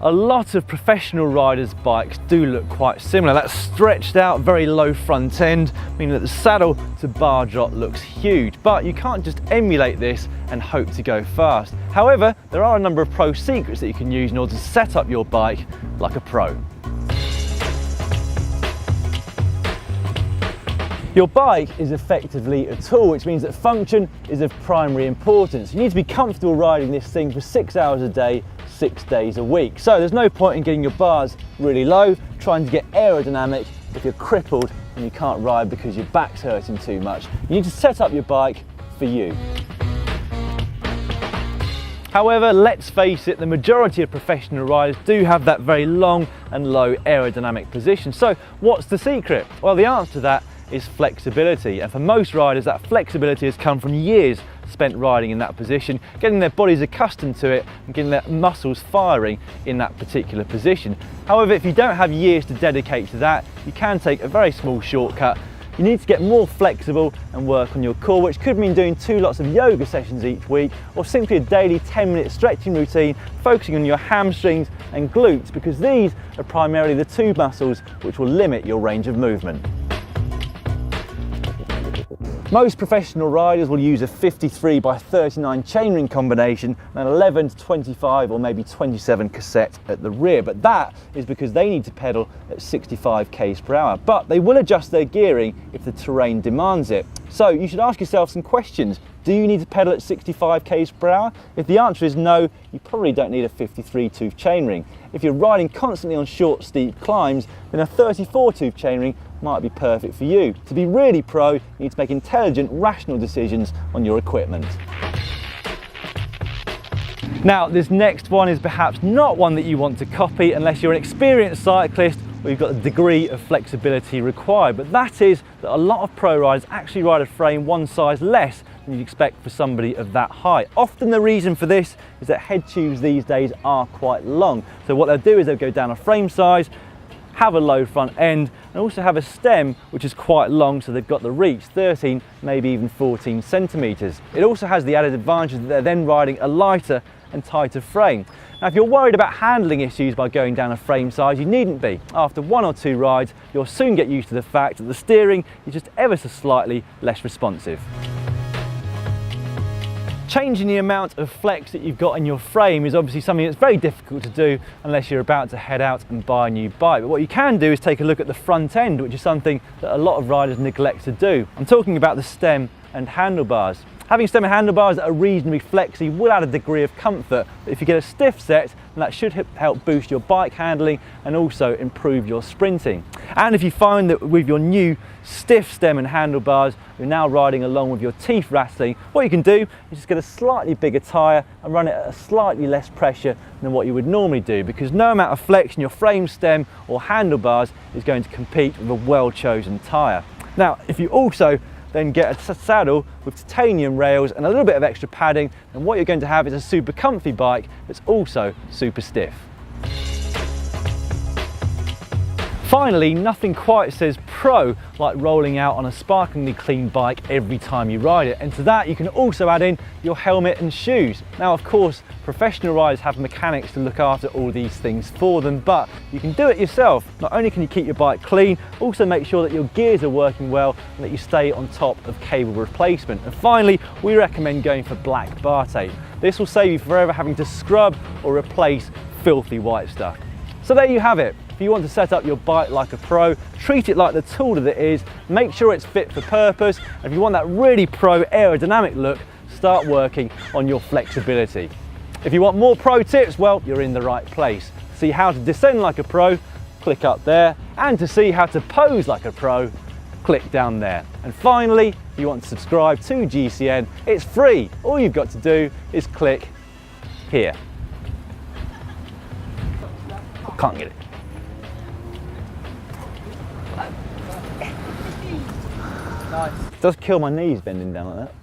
a lot of professional riders' bikes do look quite similar. That stretched out, very low front end, meaning that the saddle to bar drop looks huge. But you can't just emulate this and hope to go fast. However, there are a number of pro secrets that you can use in order to set up your bike like a pro. Your bike is effectively a tool, which means that function is of primary importance. You need to be comfortable riding this thing for 6 hours a day, 6 days a week. So there's no point in getting your bars really low, trying to get aerodynamic if you're crippled and you can't ride because your back's hurting too much. You need to set up your bike for you. However, let's face it, the majority of professional riders do have that very long and low aerodynamic position. So what's the secret? Well, the answer to that is flexibility, and for most riders that flexibility has come from years spent riding in that position, getting their bodies accustomed to it and getting their muscles firing in that particular position. However, if you don't have years to dedicate to that, you can take a very small shortcut. You need to get more flexible and work on your core, which could mean doing 2 lots of yoga sessions each week, or simply a daily 10-minute stretching routine focusing on your hamstrings and glutes, because these are primarily the 2 muscles which will limit your range of movement. Most professional riders will use a 53x39 chainring combination and an 11 to 25 or maybe 27 cassette at the rear, but that is because they need to pedal at 65 k's per hour. But they will adjust their gearing if the terrain demands it. So you should ask yourself some questions. Do you need to pedal at 65 k's per hour? If the answer is no, you probably don't need a 53-tooth chainring. If you're riding constantly on short, steep climbs, then a 34-tooth chainring might be perfect for you. To be really pro, you need to make intelligent, rational decisions on your equipment. Now, this next one is perhaps not one that you want to copy unless you're an experienced cyclist or you've got a degree of flexibility required, but that is that a lot of pro riders actually ride a frame one size less than you'd expect for somebody of that height. Often the reason for this is that head tubes these days are quite long. So what they'll do is they'll go down a frame size, have a low front end, and also have a stem which is quite long, so they've got the reach 13, maybe even 14 centimeters. It also has the added advantage that they're then riding a lighter and tighter frame. Now, if you're worried about handling issues by going down a frame size, you needn't be. After 1 or 2 rides, you'll soon get used to the fact that the steering is just ever so slightly less responsive. Changing the amount of flex that you've got in your frame is obviously something that's very difficult to do unless you're about to head out and buy a new bike. But what you can do is take a look at the front end, which is something that a lot of riders neglect to do. I'm talking about the stem and handlebars. Having stem and handlebars that are reasonably flexy will add a degree of comfort, but if you get a stiff set, then that should help boost your bike handling and also improve your sprinting. And if you find that with your new stiff stem and handlebars, you're now riding along with your teeth rattling, what you can do is just get a slightly bigger tyre and run it at a slightly less pressure than what you would normally do, because no amount of flex in your frame, stem or handlebars is going to compete with a well-chosen tyre. Now, if you also then get a saddle with titanium rails and a little bit of extra padding, and what you're going to have is a super comfy bike that's also super stiff. Finally, nothing quite says pro like rolling out on a sparklingly clean bike every time you ride it, and to that you can also add in your helmet and shoes. Now, of course, professional riders have mechanics to look after all these things for them, but you can do it yourself. Not only can you keep your bike clean, also make sure that your gears are working well and that you stay on top of cable replacement. And finally, we recommend going for black bar tape. This will save you forever having to scrub or replace filthy white stuff. So there you have it. If you want to set up your bike like a pro, treat it like the tool that it is, make sure it's fit for purpose, and if you want that really pro aerodynamic look, start working on your flexibility. If you want more pro tips, well, you're in the right place. To see how to descend like a pro, click up there, and to see how to pose like a pro, click down there. And finally, if you want to subscribe to GCN, it's free. All you've got to do is click here. I can't get it. Nice. It does kill my knees bending down like that.